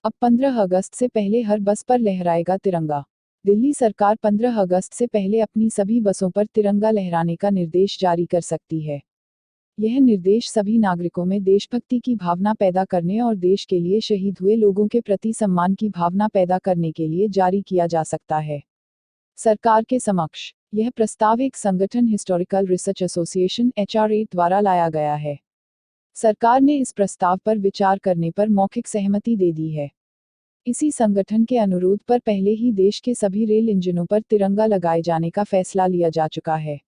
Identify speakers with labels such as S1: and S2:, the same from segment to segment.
S1: अब 15 अगस्त से पहले हर बस पर लहराएगा तिरंगा। दिल्ली सरकार 15 अगस्त से पहले अपनी सभी बसों पर तिरंगा लहराने का निर्देश जारी कर सकती है। यह निर्देश सभी नागरिकों में देशभक्ति की भावना पैदा करने और देश के लिए शहीद हुए लोगों के प्रति सम्मान की भावना पैदा करने के लिए जारी किया जा सकता है। सरकार के समक्ष यह प्रस्ताव एक संगठन हिस्टोरिकल रिसर्च एसोसिएशन (HRA) द्वारा लाया गया है। सरकार ने इस प्रस्ताव पर विचार करने पर मौखिक सहमति दे दी है। इसी संगठन के अनुरोध पर पहले ही देश के सभी रेल इंजनों पर तिरंगा लगाए जाने का फैसला लिया जा चुका है।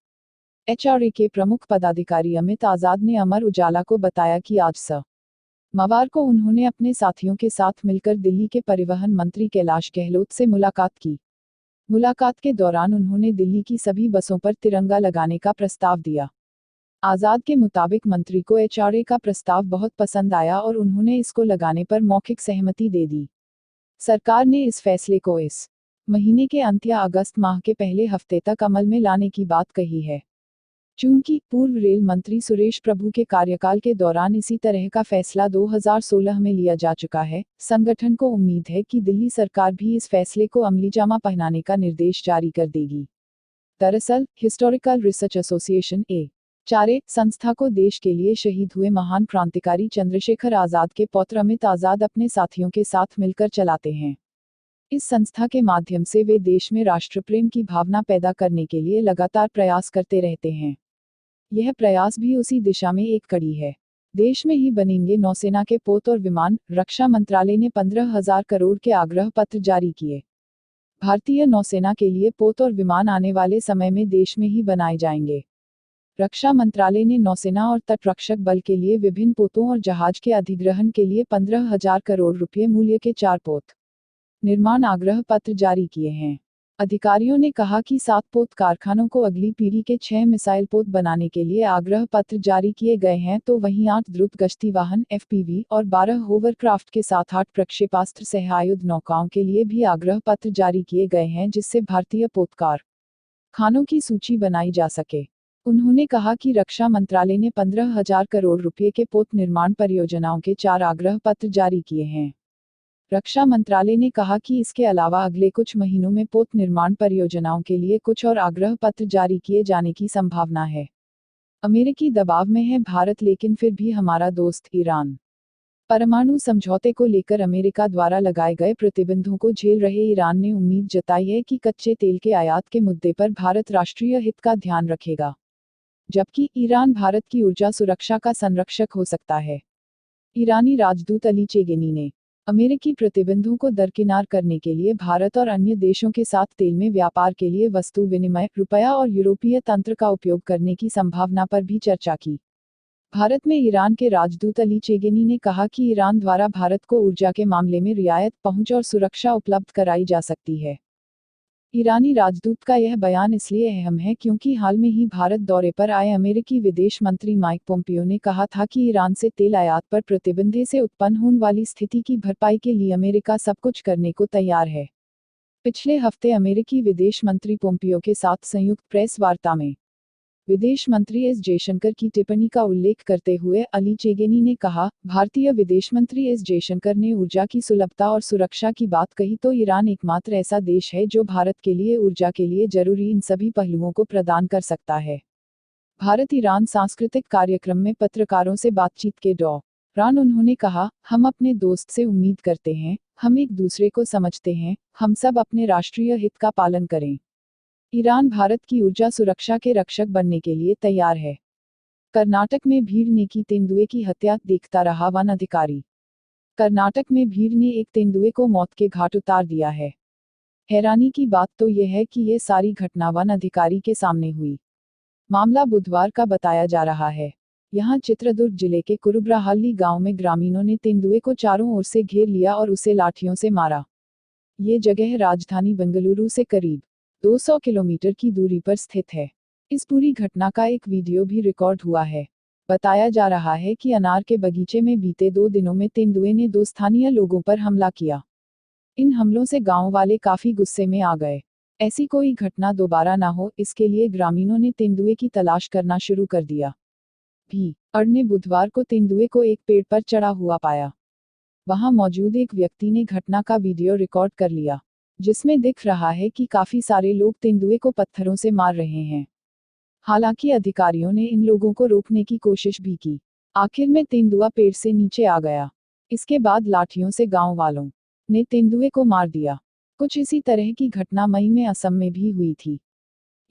S1: HRA के प्रमुख पदाधिकारी अमित आजाद ने अमर उजाला को बताया कि आज सोमवार को उन्होंने अपने साथियों के साथ मिलकर दिल्ली के परिवहन मंत्री कैलाश गहलोत से मुलाकात की। मुलाकात के दौरान उन्होंने दिल्ली की सभी बसों पर तिरंगा लगाने का प्रस्ताव दिया। आजाद के मुताबिक मंत्री को HRA का प्रस्ताव बहुत पसंद आया और उन्होंने इसको लगाने पर मौखिक सहमति दे दी। सरकार ने इस फैसले को इस महीने के अंत या अगस्त माह के पहले हफ्ते तक अमल में लाने की बात कही है। चूंकि पूर्व रेल मंत्री सुरेश प्रभु के कार्यकाल के दौरान इसी तरह का फैसला 2016 में लिया जा चुका है, संगठन को उम्मीद है कि दिल्ली सरकार भी इस फैसले को अमलीजामा पहनाने का निर्देश जारी कर देगी। दरअसल, हिस्टोरिकल रिसर्च एसोसिएशन (HRA) संस्था को देश के लिए शहीद हुए महान क्रांतिकारी चंद्रशेखर आजाद के पौत्र अमित आजाद अपने साथियों के साथ मिलकर चलाते हैं। इस संस्था के माध्यम से वे देश में राष्ट्रप्रेम की भावना पैदा करने के लिए लगातार प्रयास करते रहते हैं। यह प्रयास भी उसी दिशा में एक कड़ी है। देश में ही बनेंगे नौसेना के पोत और विमान। रक्षा मंत्रालय ने 15,000 करोड़ के आग्रह पत्र जारी किए। भारतीय नौसेना के लिए पोत और विमान आने वाले समय में देश में ही बनाए जाएंगे। रक्षा मंत्रालय ने नौसेना और तटरक्षक बल के लिए विभिन्न पोतों और जहाज के अधिग्रहण के लिए 15,000 करोड़ रुपये मूल्य के 4 पोत निर्माण आग्रह पत्र जारी किए हैं। अधिकारियों ने कहा कि 7 पोत कारखानों को अगली पीढ़ी के 6 मिसाइल पोत बनाने के लिए आग्रह पत्र जारी किए गए हैं, तो वहीं 8 द्रुत गश्ती वाहन (FPV) और 12 होवरक्राफ्ट के साथ 8 प्रक्षेपास्त्र सह-आयुध नौकाओं के लिए भी आग्रह पत्र जारी किए गए हैं, जिससे भारतीय पोत कारखानों की सूची बनाई जा सके। उन्होंने कहा कि रक्षा मंत्रालय ने 15,000 करोड़ रुपये के पोत निर्माण परियोजनाओं के 4 आग्रह पत्र जारी किए हैं। रक्षा मंत्रालय ने कहा कि इसके अलावा अगले कुछ महीनों में पोत निर्माण परियोजनाओं के लिए कुछ और आग्रह पत्र जारी किए जाने की संभावना है। अमेरिकी दबाव में है भारत, लेकिन फिर भी हमारा दोस्त ईरान। परमाणु समझौते को लेकर अमेरिका द्वारा लगाए गए प्रतिबंधों को झेल रहे ईरान ने उम्मीद जताई है कि कच्चे तेल के आयात के मुद्दे पर भारत राष्ट्रीय हित का ध्यान रखेगा, जबकि ईरान भारत की ऊर्जा सुरक्षा का संरक्षक हो सकता है। ईरानी राजदूत अली चेगेनी ने अमेरिकी प्रतिबंधों को दरकिनार करने के लिए भारत और अन्य देशों के साथ तेल में व्यापार के लिए वस्तु विनिमय, रुपया और यूरोपीय तंत्र का उपयोग करने की संभावना पर भी चर्चा की। भारत में ईरान के राजदूत अली चेगेनी ने कहा कि ईरान द्वारा भारत को ऊर्जा के मामले में रियायत, पहुंच और सुरक्षा उपलब्ध कराई जा सकती है। ईरानी राजदूत का यह बयान इसलिए अहम है क्योंकि हाल में ही भारत दौरे पर आए अमेरिकी विदेश मंत्री माइक पोम्पियो ने कहा था कि ईरान से तेल आयात पर प्रतिबंध से उत्पन्न होने वाली स्थिति की भरपाई के लिए अमेरिका सब कुछ करने को तैयार है। पिछले हफ्ते अमेरिकी विदेश मंत्री पोम्पियो के साथ संयुक्त प्रेस वार्ता में विदेश मंत्री एस जयशंकर की टिप्पणी का उल्लेख करते हुए अली चेगेनी ने कहा, भारतीय विदेश मंत्री एस जयशंकर ने ऊर्जा की सुलभता और सुरक्षा की बात कही तो ईरान एकमात्र ऐसा देश है जो भारत के लिए ऊर्जा के लिए जरूरी इन सभी पहलुओं को प्रदान कर सकता है। भारत ईरान सांस्कृतिक कार्यक्रम में पत्रकारों से बातचीत के दौरान उन्होंने कहा, हम अपने दोस्त से उम्मीद करते हैं, हम एक दूसरे को समझते हैं, हम सब अपने राष्ट्रीय हित का पालन करें। ईरान भारत की ऊर्जा सुरक्षा के रक्षक बनने के लिए तैयार है। कर्नाटक में भीड़ ने की तेंदुए की हत्या, देखता रहा वन अधिकारी। कर्नाटक में भीड़ ने एक तेंदुए को मौत के घाट उतार दिया है। हैरानी की बात तो यह है कि ये सारी घटना वन अधिकारी के सामने हुई। मामला बुधवार का बताया जा रहा है। यहाँ चित्रदुर्ग जिले के कुरुब्राहल्ली गांव में ग्रामीणों ने तेंदुए को चारों ओर से घेर लिया और उसे लाठियों से मारा। ये जगह राजधानी बेंगलुरु से करीब 200 किलोमीटर की दूरी पर स्थित है। इस पूरी घटना का एक वीडियो भी रिकॉर्ड हुआ है। बताया जा रहा है कि अनार के बगीचे में बीते 2 दिनों में तेंदुए ने 2 स्थानीय लोगों पर हमला किया। इन हमलों से गांव वाले काफी गुस्से में आ गए। ऐसी कोई घटना दोबारा ना हो, इसके लिए ग्रामीणों ने तेंदुए की तलाश करना शुरू कर दिया। भी अड़ ने बुधवार को तेंदुए को एक पेड़ पर चढ़ा हुआ पाया। वहां मौजूद एक व्यक्ति ने घटना का वीडियो रिकॉर्ड कर लिया, जिसमें दिख रहा है कि काफी सारे लोग तेंदुए को पत्थरों से मार रहे हैं। हालांकि अधिकारियों ने इन लोगों को रोकने की कोशिश भी की। आखिर में तेंदुआ पेड़ से नीचे आ गया। इसके बाद लाठियों से गांव वालों ने तेंदुए को मार दिया। कुछ इसी तरह की घटना मई में असम में भी हुई थी।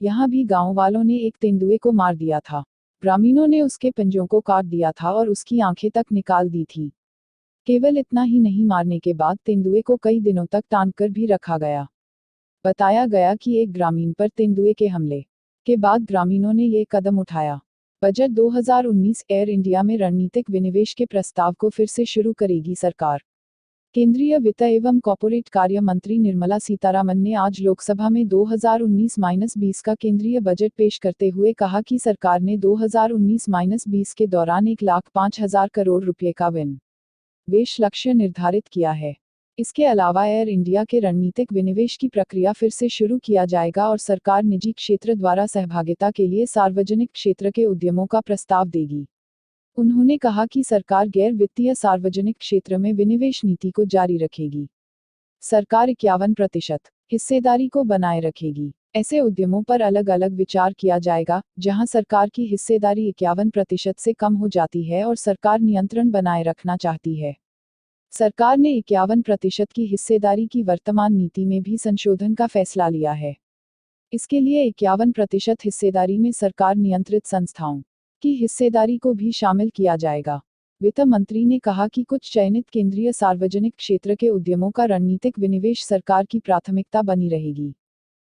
S1: यहाँ भी गांव वालों ने एक तेंदुए को मार दिया था। ग्रामीणों ने उसके पंजों को काट दिया था और उसकी आंखें तक निकाल दी थी। केवल इतना ही नहीं, मारने के बाद तेंदुए को कई दिनों तक टांग कर भी रखा गया। बताया गया कि एक ग्रामीण पर तेंदुए के हमले के बाद ग्रामीणों ने ये कदम उठाया। बजट 2019 एयर इंडिया में रणनीतिक विनिवेश के प्रस्ताव को फिर से शुरू करेगी सरकार। केंद्रीय वित्त एवं कॉर्पोरेट कार्य मंत्री निर्मला सीतारामन ने आज लोकसभा में 2019-20 का केंद्रीय बजट पेश करते हुए कहा कि सरकार ने 2019-20 के दौरान 1,05,000 करोड़ रुपये का विनिवेश लक्ष्य निर्धारित किया है। इसके अलावा एयर इंडिया के रणनीतिक विनिवेश की प्रक्रिया फिर से शुरू किया जाएगा और सरकार निजी क्षेत्र द्वारा सहभागिता के लिए सार्वजनिक क्षेत्र के उद्यमों का प्रस्ताव देगी। उन्होंने कहा कि सरकार गैर वित्तीय सार्वजनिक क्षेत्र में विनिवेश नीति को जारी रखेगी। सरकार 51% हिस्सेदारी को बनाए रखेगी। ऐसे उद्यमों पर अलग अलग विचार किया जाएगा जहां सरकार की हिस्सेदारी 51% से कम हो जाती है और सरकार नियंत्रण बनाए रखना चाहती है। सरकार ने 51% की हिस्सेदारी की वर्तमान नीति में भी संशोधन का फैसला लिया है। इसके लिए 51% हिस्सेदारी में सरकार नियंत्रित संस्थाओं की हिस्सेदारी को भी शामिल किया जाएगा। वित्त मंत्री ने कहा कि कुछ चयनित केंद्रीय सार्वजनिक क्षेत्र के उद्यमों का रणनीतिक विनिवेश सरकार की प्राथमिकता बनी रहेगी।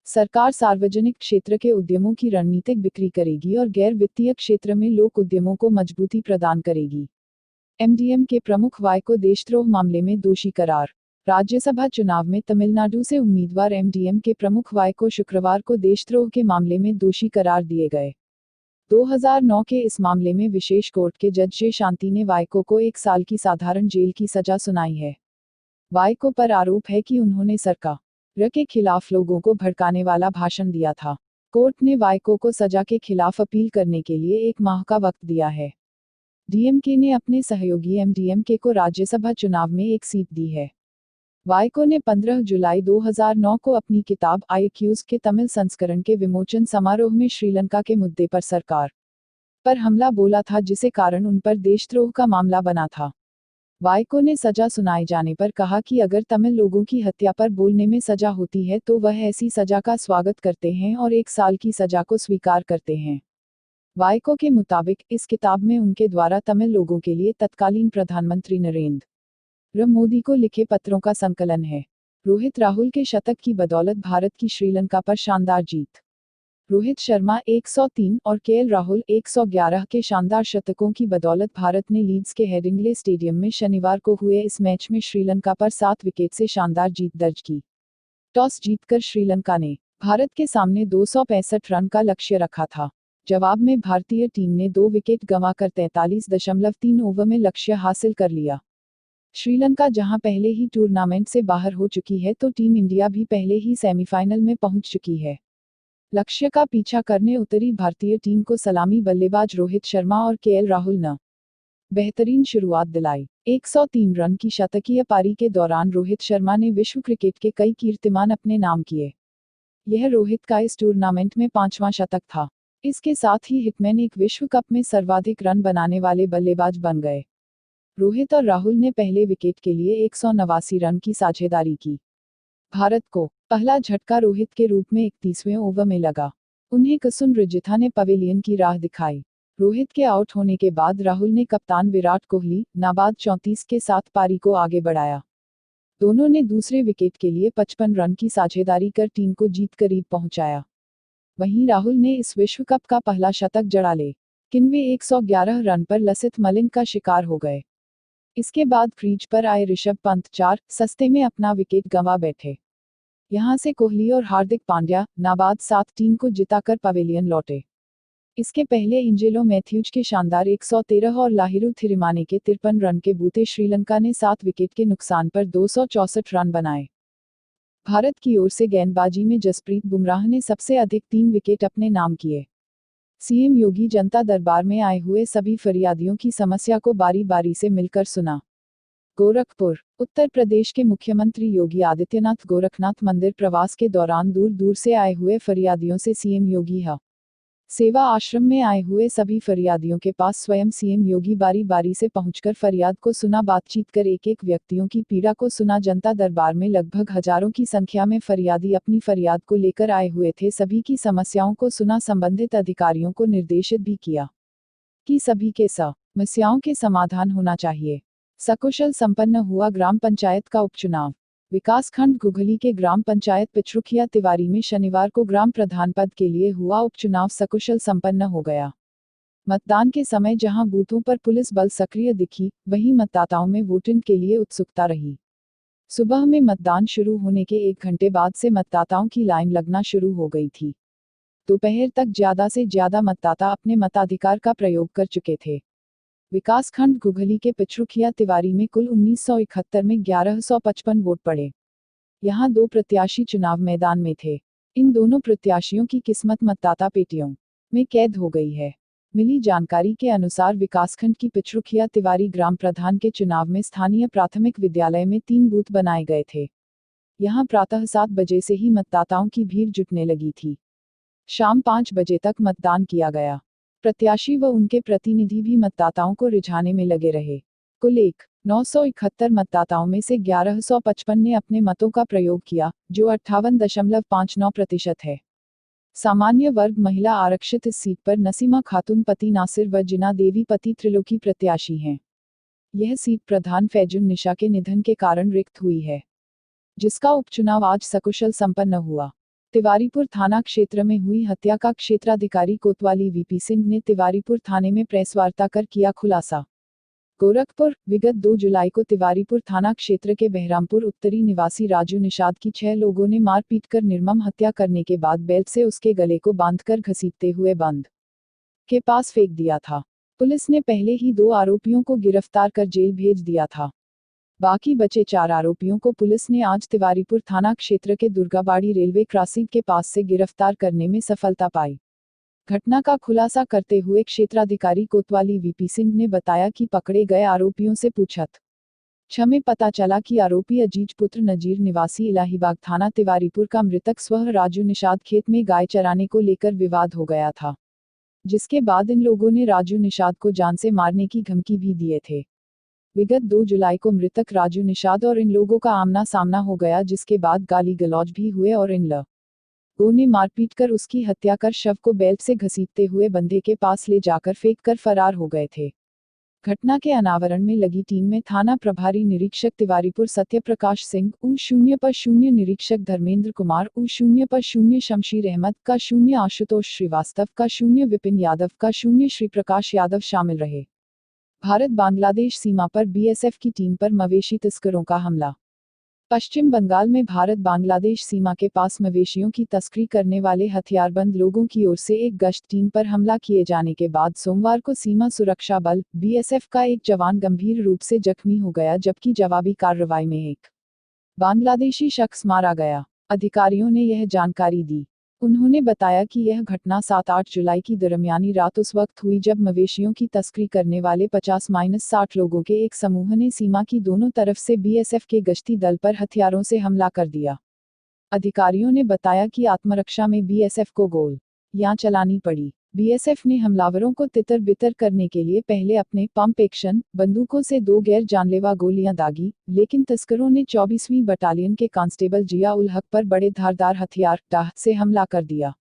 S1: सरकार सार्वजनिक क्षेत्र के उद्यमों की रणनीतिक बिक्री करेगी और गैर वित्तीय क्षेत्र में लोक उद्यमों को मजबूती प्रदान करेगी। एमडीएम के प्रमुख वाई को देशद्रोह मामले में दोषी करार। राज्यसभा चुनाव में तमिलनाडु से उम्मीदवार एमडीएम के प्रमुख वाई को शुक्रवार को देशद्रोह के मामले में दोषी करार दिए गए। 2009 के इस मामले में विशेष कोर्ट के जज जे शांति ने वाइको को 1 साल की साधारण जेल की सजा सुनाई है। वाइको पर आरोप है कि उन्होंने सरकार के खिलाफ लोगों को भड़काने वाला भाषण दिया था। कोर्ट ने वाइको को सजा के खिलाफ अपील करने के लिए 1 माह का वक्त दिया है। डीएमके ने अपने सहयोगी एमडीएमके को राज्यसभा चुनाव में 1 सीट दी है। वाइको ने 15 जुलाई 2009 को अपनी किताब आई एक्यूज के तमिल संस्करण के विमोचन समारोह में श्रीलंका के मुद्दे पर सरकार पर हमला बोला था, जिसे कारण उन पर देशद्रोह का मामला बना था। वाइको ने सजा सुनाए जाने पर कहा कि अगर तमिल लोगों की हत्या पर बोलने में सजा होती है तो वह ऐसी सजा का स्वागत करते हैं और 1 साल की सजा को स्वीकार करते हैं। वाइको के मुताबिक इस किताब में उनके द्वारा तमिल लोगों के लिए तत्कालीन प्रधानमंत्री नरेंद्र मोदी को लिखे पत्रों का संकलन है। रोहित राहुल के शतक की बदौलत भारत की श्रीलंका पर शानदार जीत। रोहित शर्मा 103 और केएल राहुल 111 के शानदार शतकों की बदौलत भारत ने लीड्स के हेडिंग्ले स्टेडियम में शनिवार को हुए इस मैच में श्रीलंका पर 7 विकेट से शानदार जीत दर्ज की। टॉस जीतकर श्रीलंका ने भारत के सामने 265 रन का लक्ष्य रखा था। जवाब में भारतीय टीम ने 2 विकेट गंवाकर 43.3 ओवर में लक्ष्य हासिल कर लिया। श्रीलंका जहां पहले ही टूर्नामेंट से बाहर हो चुकी है तो टीम इंडिया भी पहले ही सेमीफाइनल में पहुंच चुकी है। लक्ष्य का पीछा करने उतरी भारतीय टीम को सलामी बल्लेबाज रोहित शर्मा और केएल राहुल ने बेहतरीन शुरुआत दिलाई। 103 रन की शतकीय पारी के दौरान रोहित शर्मा ने विश्व क्रिकेट के कई कीर्तिमान अपने नाम किए। यह रोहित का इस टूर्नामेंट में 5वां शतक था। इसके साथ ही हिटमैन एक विश्व कप में सर्वाधिक रन बनाने वाले बल्लेबाज बन गए। रोहित और राहुल ने पहले विकेट के लिए 189 रन की साझेदारी की। भारत को पहला झटका रोहित के रूप में 31वें ओवर में लगा। उन्हें कसुन रजिथा ने पवेलियन की राह दिखाई। रोहित के आउट होने के बाद राहुल ने कप्तान विराट कोहली नाबाद 34 के साथ पारी को आगे बढ़ाया। दोनों ने दूसरे विकेट के लिए 55 रन की साझेदारी कर टीम को जीत करीब पहुंचाया। वहीं राहुल ने इस विश्व कप का पहला शतक जड़ा ले, लेकिन वे 111 रन पर लसिथ मलिंग का शिकार हो गए। इसके बाद क्रीज पर आए ऋषभ पंत 4 सस्ते में अपना विकेट गंवा बैठे। यहां से कोहली और हार्दिक पांड्या नाबाद 7 टीम को जिताकर पवेलियन लौटे। इसके पहले एंजेलो मैथ्यूज के शानदार 113 और लाहिरू थिरिमाने के 53 रन के बूते श्रीलंका ने 7 विकेट के नुकसान पर 264 रन बनाए। भारत की ओर से गेंदबाजी में जसप्रीत बुमराह ने सबसे अधिक 3 विकेट अपने नाम किए। सीएम योगी जनता दरबार में आए हुए सभी फरियादियों की समस्या को बारी बारी से मिलकर सुना। गोरखपुर। उत्तर प्रदेश के मुख्यमंत्री योगी आदित्यनाथ गोरखनाथ मंदिर प्रवास के दौरान दूर दूर से आए हुए फरियादियों से सीएम योगी सेवा आश्रम में आए हुए सभी फरियादियों के पास स्वयं सीएम योगी बारी बारी से पहुंचकर फरियाद को सुना, बातचीत कर एक एक व्यक्तियों की पीड़ा को सुना। जनता दरबार में लगभग हजारों की संख्या में फरियादी अपनी फरियाद को लेकर आए हुए थे। सभी की समस्याओं को सुना, संबंधित अधिकारियों को निर्देशित भी किया कि सभी के समस्याओं के समाधान होना चाहिए। सकुशल संपन्न हुआ ग्राम पंचायत का उपचुनाव। विकासखंड घुघली के ग्राम पंचायत पिछरुखिया तिवारी में शनिवार को ग्राम प्रधान पद के लिए हुआ उपचुनाव सकुशल संपन्न हो गया। मतदान के समय जहां बूथों पर पुलिस बल सक्रिय दिखी, वहीं मतदाताओं में वोटिंग के लिए उत्सुकता रही। सुबह में मतदान शुरू होने के 1 घंटे बाद से मतदाताओं की लाइन लगना शुरू हो गई थी। दोपहर तक ज्यादा से ज्यादा मतदाता अपने मताधिकार का प्रयोग कर चुके थे। विकासखंड घुघली के पिछरुखिया तिवारी में कुल 1971 में 1155 वोट पड़े। यहां 2 प्रत्याशी चुनाव मैदान में थे। इन दोनों प्रत्याशियों की किस्मत मतदाता पेटियों में कैद हो गई है। मिली जानकारी के अनुसार विकासखंड की पिछरुखिया तिवारी ग्राम प्रधान के चुनाव में स्थानीय प्राथमिक विद्यालय में 3 बूथ बनाए गए थे। यहां प्रातः 7 बजे से ही मतदाताओं की भीड़ जुटने लगी थी। शाम 5 बजे तक मतदान किया गया। प्रत्याशी व उनके प्रतिनिधि भी मतदाताओं को रिझाने में लगे रहे। कुल 971 मतदाताओं में से 1155 ने अपने मतों का प्रयोग किया, जो 58.59% है। सामान्य वर्ग महिला आरक्षित इस सीट पर नसीमा खातून पति नासिर व जिना देवी पति त्रिलोकी प्रत्याशी हैं। यह सीट प्रधान फैजुन निशा के निधन के कारण रिक्त हुई है, जिसका उपचुनाव आज सकुशल संपन्न हुआ। तिवारीपुर थाना क्षेत्र में हुई हत्या का क्षेत्राधिकारी कोतवाली वीपी सिंह ने तिवारीपुर थाने में प्रेस वार्ता कर किया खुलासा। गोरखपुर। विगत 2 जुलाई को तिवारीपुर थाना क्षेत्र के बहरामपुर उत्तरी निवासी राजू निषाद की 6 लोगों ने मारपीट कर निर्मम हत्या करने के बाद बेल्ट से उसके गले को बांधकर घसीटते हुए बंद के पास फेंक दिया था। पुलिस ने पहले ही 2 आरोपियों को गिरफ्तार कर जेल भेज दिया था। बाकी बचे 4 आरोपियों को पुलिस ने आज तिवारीपुर थाना क्षेत्र के दुर्गाबाड़ी रेलवे क्रॉसिंग के पास से गिरफ्तार करने में सफलता पाई। घटना का खुलासा करते हुए क्षेत्राधिकारी कोतवाली वीपी सिंह ने बताया कि पकड़े गए आरोपियों से पूछताछ में पता चला कि आरोपी अजीज पुत्र नजीर निवासी इलाहीबाग थाना तिवारीपुर का मृतक स्वः राजू निषाद खेत में गाय चराने को लेकर विवाद हो गया था, जिसके बाद इन लोगों ने राजू निषाद को जान से मारने की धमकी भी दिए थे। विगत 2 जुलाई को मृतक राजू निषाद और इन लोगों का आमना सामना हो गया, जिसके बाद गाली गलौज भी हुए और इन लोगों ने मारपीट कर उसकी हत्या कर शव को बेल्ट से घसीटते हुए बंधे के पास ले जाकर फेंक कर फरार हो गए थे। घटना के अनावरण में लगी टीम में थाना प्रभारी निरीक्षक तिवारीपुर सत्यप्रकाश सिंह, U0 निरीक्षक धर्मेंद्र कुमार, U0 शमशीर अहमद का 0 आशुतोष श्रीवास्तव का 0 विपिन यादव का 0 श्रीप्रकाश यादव शामिल रहे। भारत बांग्लादेश सीमा पर बीएसएफ की टीम पर मवेशी तस्करों का हमला। पश्चिम बंगाल में भारत बांग्लादेश सीमा के पास मवेशियों की तस्करी करने वाले हथियारबंद लोगों की ओर से एक गश्त टीम पर हमला किए जाने के बाद सोमवार को सीमा सुरक्षा बल बीएसएफ का एक जवान गंभीर रूप से जख्मी हो गया, जबकि जवाबी कार्रवाई में एक बांग्लादेशी शख्स मारा गया। अधिकारियों ने यह जानकारी दी। उन्होंने बताया कि यह घटना 7-8 जुलाई की दरमियानी रात उस वक्त हुई जब मवेशियों की तस्करी करने वाले 50-60 लोगों के एक समूह ने सीमा की दोनों तरफ से बीएसएफ के गश्ती दल पर हथियारों से हमला कर दिया। अधिकारियों ने बताया कि आत्मरक्षा में बीएसएफ को गोलियां चलानी पड़ी। बीएसएफ ने हमलावरों को तितर बितर करने के लिए पहले अपने पंप एक्शन बंदूकों से 2 गैर जानलेवा गोलियां दागी, लेकिन तस्करों ने 24वीं बटालियन के कांस्टेबल जिया उल हक पर बड़े धारदार हथियार डाह से हमला कर दिया।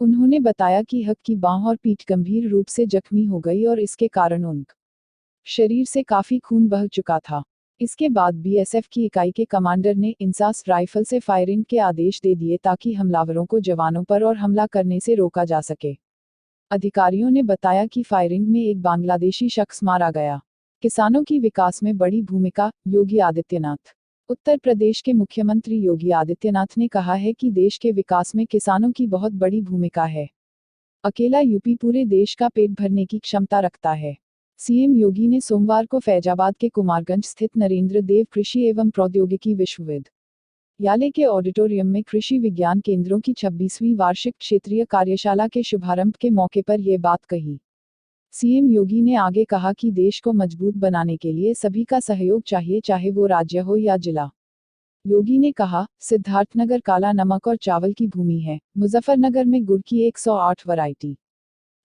S1: उन्होंने बताया कि हक की बांह और पीठ गंभीर रूप से जख्मी हो गई और इसके कारण उनके शरीर से काफी खून बह चुका था। इसके बाद बीएसएफ की इकाई के कमांडर ने इंसास राइफल से फायरिंग के आदेश दे दिए ताकि हमलावरों को जवानों पर और हमला करने से रोका जा सके। अधिकारियों ने बताया कि फायरिंग में एक बांग्लादेशी शख्स मारा गया। किसानों की विकास में बड़ी भूमिका, योगी आदित्यनाथ। उत्तर प्रदेश के मुख्यमंत्री योगी आदित्यनाथ ने कहा है कि देश के विकास में किसानों की बहुत बड़ी भूमिका है। अकेला यूपी पूरे देश का पेट भरने की क्षमता रखता है। सीएम योगी ने सोमवार को फैजाबाद के कुमारगंज स्थित नरेंद्र देव कृषि एवं प्रौद्योगिकी विश्वविद्यालय के ऑडिटोरियम में कृषि विज्ञान केंद्रों की 26वीं वार्षिक क्षेत्रीय कार्यशाला के शुभारंभ के मौके पर ये बात कही। सीएम योगी ने आगे कहा कि देश को मजबूत बनाने के लिए सभी का सहयोग चाहिए, चाहे वो राज्य हो या जिला। योगी ने कहा, सिद्धार्थनगर काला नमक और चावल की भूमि है। मुजफ्फरनगर में गुड़ की 108 वैरायटी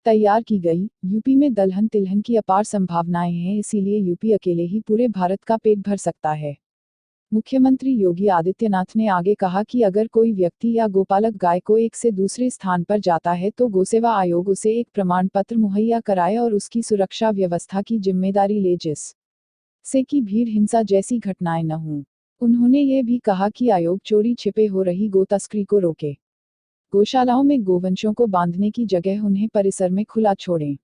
S1: तैयार की गई। यूपी में दलहन तिलहन की अपार संभावनाएं हैं, इसीलिए यूपी अकेले ही पूरे भारत का पेट भर सकता है। मुख्यमंत्री योगी आदित्यनाथ ने आगे कहा कि अगर कोई व्यक्ति या गोपालक गाय को एक से दूसरे स्थान पर जाता है तो गोसेवा आयोग उसे एक प्रमाण पत्र मुहैया कराए और उसकी सुरक्षा व्यवस्था की जिम्मेदारी ले, जिससे कि भीड़ हिंसा जैसी घटनाएं न हों। उन्होंने ये भी कहा कि आयोग चोरी छिपे हो रही गो तस्करी को रोके। गौशालाओं में गोवंशों को बांधने की जगह उन्हें परिसर में खुला छोड़ें।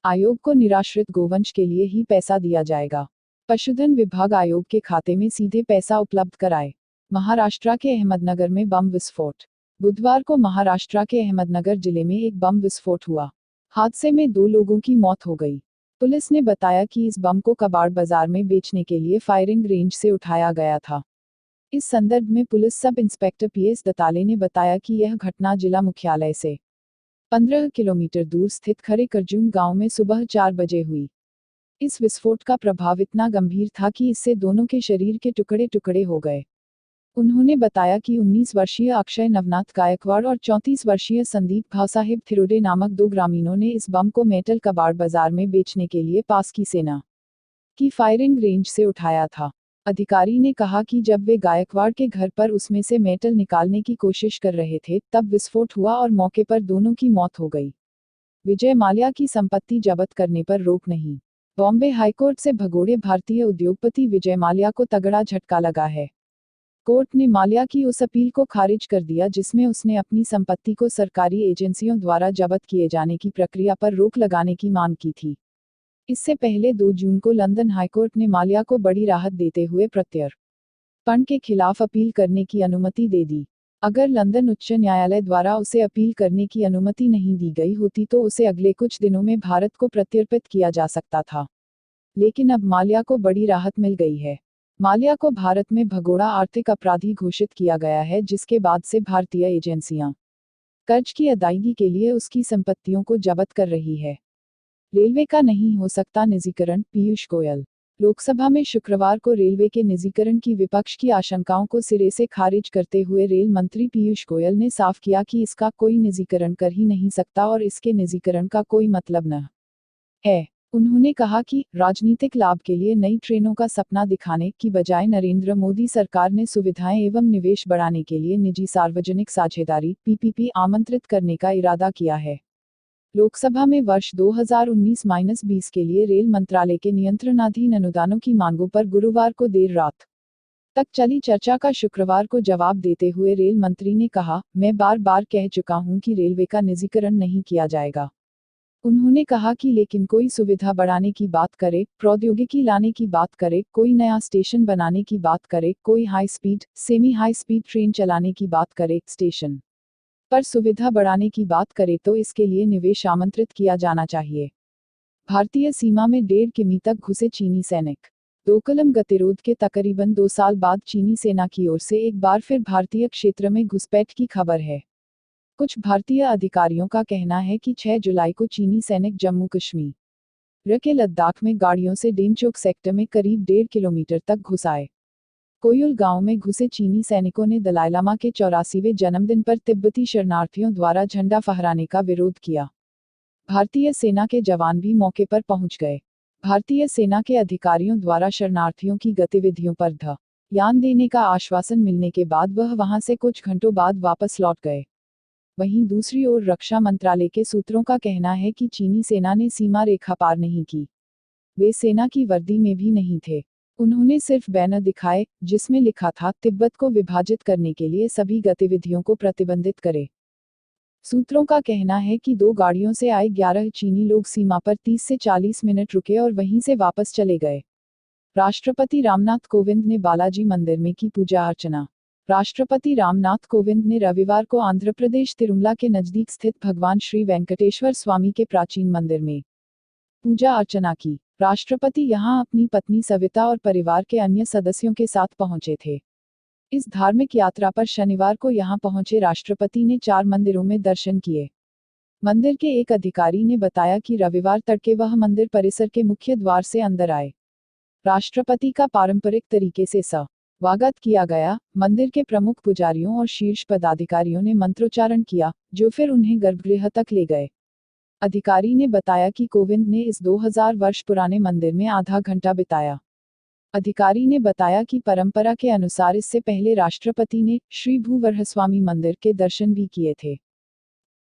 S1: आयोग को निराश्रित गोवंश के लिए ही पैसा दिया जाएगा। पशुधन विभाग आयोग के खाते में सीधे पैसा उपलब्ध कराए। महाराष्ट्र के अहमदनगर में बम विस्फोट। बुधवार को महाराष्ट्र के अहमदनगर जिले में एक बम विस्फोट हुआ। हादसे में 2 लोगों की मौत हो गई। पुलिस ने बताया कि इस बम को कबाड़ बाजार में बेचने के लिए फायरिंग रेंज से उठाया गया था। इस संदर्भ में पुलिस सब इंस्पेक्टर पीएस दताले ने बताया कि यह घटना जिला मुख्यालय से 15 किलोमीटर दूर स्थित खरे करजून गांव में सुबह 4 बजे हुई। इस विस्फोट का प्रभाव इतना गंभीर था कि इससे दोनों के शरीर के टुकड़े टुकड़े हो गए। उन्होंने बताया कि 19 वर्षीय अक्षय नवनाथ गायकवाड़ और 34 वर्षीय संदीप भावसाहेब थिरोडे नामक 2 ग्रामीणों ने इस बम को मेटल कबाड़ बाजार में बेचने के लिए पास की सेना की फायरिंग रेंज से उठाया था। अधिकारी ने कहा कि जब वे गायकवाड़ के घर पर उसमें से मेटल निकालने की कोशिश कर रहे थे तब विस्फोट हुआ और मौके पर दोनों की मौत हो गई। विजय माल्या की संपत्ति जब्त करने पर रोक नहीं। बॉम्बे हाईकोर्ट से भगोड़े भारतीय उद्योगपति विजय माल्या को तगड़ा झटका लगा है। कोर्ट ने माल्या की उस अपील को खारिज कर दिया जिसमें उसने अपनी संपत्ति को सरकारी एजेंसियों द्वारा जब्त किए जाने की प्रक्रिया पर रोक लगाने की मांग की थी। इससे पहले 2 जून को लंदन हाईकोर्ट ने माल्या को बड़ी राहत देते हुए प्रत्यर्पण के खिलाफ अपील करने की अनुमति दे दी। अगर लंदन उच्च न्यायालय द्वारा उसे अपील करने की अनुमति नहीं दी गई होती तो उसे अगले कुछ दिनों में भारत को प्रत्यर्पित किया जा सकता था। लेकिन अब माल्या को बड़ी राहत मिल गई है। माल्या को भारत में भगोड़ा आर्थिक अपराधी घोषित किया गया है, जिसके बाद से भारतीय एजेंसियां कर्ज की अदायगी के लिए उसकी संपत्तियों को जब्त कर रही है। रेलवे का नहीं हो सकता निजीकरण, पीयूष गोयल। लोकसभा में शुक्रवार को रेलवे के निजीकरण की विपक्ष की आशंकाओं को सिरे से खारिज करते हुए रेल मंत्री पीयूष गोयल ने साफ किया कि इसका कोई निजीकरण कर ही नहीं सकता और इसके निजीकरण का कोई मतलब न है। उन्होंने कहा कि राजनीतिक लाभ के लिए नई ट्रेनों का सपना दिखाने की बजाय नरेंद्र मोदी सरकार ने सुविधाएं एवं निवेश बढ़ाने के लिए निजी सार्वजनिक साझेदारी पीपीपी आमंत्रित करने का इरादा किया है। लोकसभा में वर्ष 2019-20 के लिए रेल मंत्रालय के नियंत्रणाधीन अनुदानों की मांगों पर गुरुवार को देर रात तक चली चर्चा का शुक्रवार को जवाब देते हुए रेल मंत्री ने कहा, मैं बार बार कह चुका हूं कि रेलवे का निजीकरण नहीं किया जाएगा। उन्होंने कहा कि लेकिन कोई सुविधा बढ़ाने की बात करे, प्रौद्योगिकी लाने की बात करे, कोई नया स्टेशन बनाने की बात करे, कोई high speed, semi high speed train चलाने की बात करे, स्टेशन पर सुविधा बढ़ाने की बात करे तो इसके लिए निवेश आमंत्रित किया जाना चाहिए। भारतीय सीमा में 1.5 किमी तक घुसे चीनी सैनिक। डोकलम गतिरोध के तकरीबन 2 साल बाद चीनी सेना की ओर से एक बार फिर भारतीय क्षेत्र में घुसपैठ की खबर है। कुछ भारतीय अधिकारियों का कहना है कि 6 जुलाई को चीनी सैनिक जम्मू कश्मीर के लद्दाख में गाड़ियों से डेमचोक सेक्टर में करीब 1.5 किलोमीटर तक घुस आए। कोयुल गांव में घुसे चीनी सैनिकों ने दलाई लामा के 84वें जन्मदिन पर तिब्बती शरणार्थियों द्वारा झंडा फहराने का विरोध किया। भारतीय सेना के जवान भी मौके पर पहुंच गए। भारतीय सेना के अधिकारियों द्वारा शरणार्थियों की गतिविधियों पर ध्यान देने का आश्वासन मिलने के बाद वह वहां से कुछ घंटों बाद वापस लौट गए। वहीं दूसरी ओर रक्षा मंत्रालय के सूत्रों का कहना है कि चीनी सेना ने सीमा रेखा पार नहीं की। वे सेना की वर्दी में भी नहीं थे। उन्होंने सिर्फ बैनर दिखाए जिसमें लिखा था, तिब्बत को विभाजित करने के लिए सभी गतिविधियों को प्रतिबंधित करें। सूत्रों का कहना है कि 2 गाड़ियों से आए 11 चीनी लोग सीमा पर 30 से 40 मिनट रुके और वहीं से वापस चले गए। राष्ट्रपति रामनाथ कोविंद ने बालाजी मंदिर में की पूजा अर्चना। राष्ट्रपति रामनाथ कोविंद ने रविवार को आंध्र प्रदेश तिरुमला के नजदीक स्थित भगवान श्री वेंकटेश्वर स्वामी के प्राचीन मंदिर में पूजा अर्चना की। राष्ट्रपति यहां अपनी पत्नी सविता और परिवार के अन्य सदस्यों के साथ पहुंचे थे। इस धार्मिक यात्रा पर शनिवार को यहां पहुंचे राष्ट्रपति ने 4 मंदिरों में दर्शन किए। मंदिर के एक अधिकारी ने बताया कि रविवार तड़के वह मंदिर परिसर के मुख्य द्वार से अंदर आए। राष्ट्रपति का पारंपरिक तरीके से स्वागत किया गया। मंदिर के प्रमुख पुजारियों और शीर्ष पदाधिकारियों ने मंत्रोच्चारण किया, जो फिर उन्हें गर्भगृह तक ले गए। अधिकारी ने बताया कि कोविंद ने इस 2000 वर्ष पुराने मंदिर में आधा घंटा बिताया। अधिकारी ने बताया कि परंपरा के अनुसार इससे पहले राष्ट्रपति ने श्री भूवरहस्वामी मंदिर के दर्शन भी किए थे।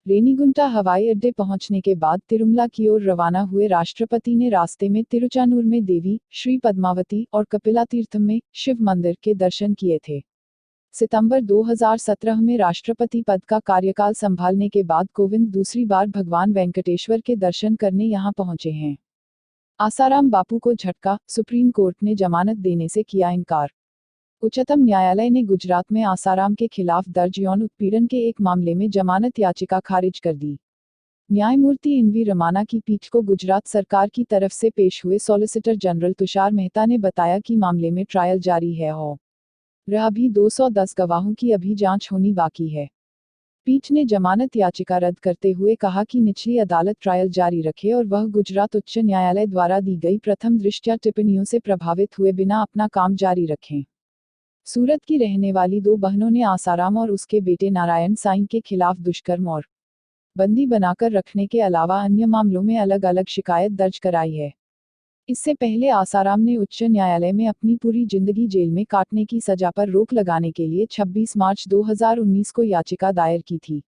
S1: रेनीगुंटा हवाई अड्डे पहुंचने के बाद तिरुमला की ओर रवाना हुए राष्ट्रपति ने रास्ते में तिरुचानूर में देवी, श्री पद्मावती और कपिला तीर्थम में शिव मंदिर के दर्शन किए थे। सितंबर 2017 में राष्ट्रपति पद का कार्यकाल संभालने के बाद कोविंद दूसरी बार भगवान वेंकटेश्वर के दर्शन करने यहां पहुंचे हैं। आसाराम बापू को झटका, सुप्रीम कोर्ट ने जमानत देने से किया इनकार। उच्चतम न्यायालय ने गुजरात में आसाराम के खिलाफ दर्ज यौन उत्पीड़न के एक मामले में जमानत याचिका खारिज कर दी। न्यायमूर्ति एनवी रमाना की पीठ को गुजरात सरकार की तरफ से पेश हुए सॉलिसिटर जनरल तुषार मेहता ने बताया कि मामले में ट्रायल जारी है और रहा भी 210 गवाहों की अभी जांच होनी बाकी है। पीठ ने जमानत याचिका रद्द करते हुए कहा कि निचली अदालत ट्रायल जारी रखे और वह गुजरात उच्च न्यायालय द्वारा दी गई प्रथम दृष्टया टिप्पणियों से प्रभावित हुए बिना अपना काम जारी रखें। सूरत की रहने वाली दो बहनों ने आसाराम और उसके बेटे नारायण साईं के खिलाफ दुष्कर्म और बंदी बनाकर रखने के अलावा अन्य मामलों में अलग अलग शिकायत दर्ज कराई है। इससे पहले आसाराम ने उच्च न्यायालय में अपनी पूरी जिंदगी जेल में काटने की सजा पर रोक लगाने के लिए 26 मार्च 2019 को याचिका दायर की थी,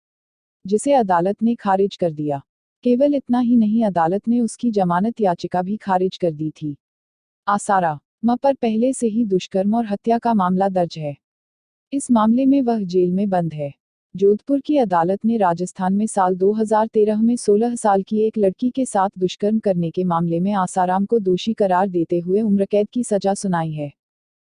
S1: जिसे अदालत ने खारिज कर दिया। केवल इतना ही नहीं, अदालत ने उसकी जमानत याचिका भी खारिज कर दी थी। आसाराम पर पहले से ही दुष्कर्म और हत्या का मामला दर्ज है। इस मामले में वह जेल में बंद है। जोधपुर की अदालत ने राजस्थान में साल 2013 में 16 साल की एक लड़की के साथ दुष्कर्म करने के मामले में आसाराम को दोषी करार देते हुए उम्रकैद की सजा सुनाई है।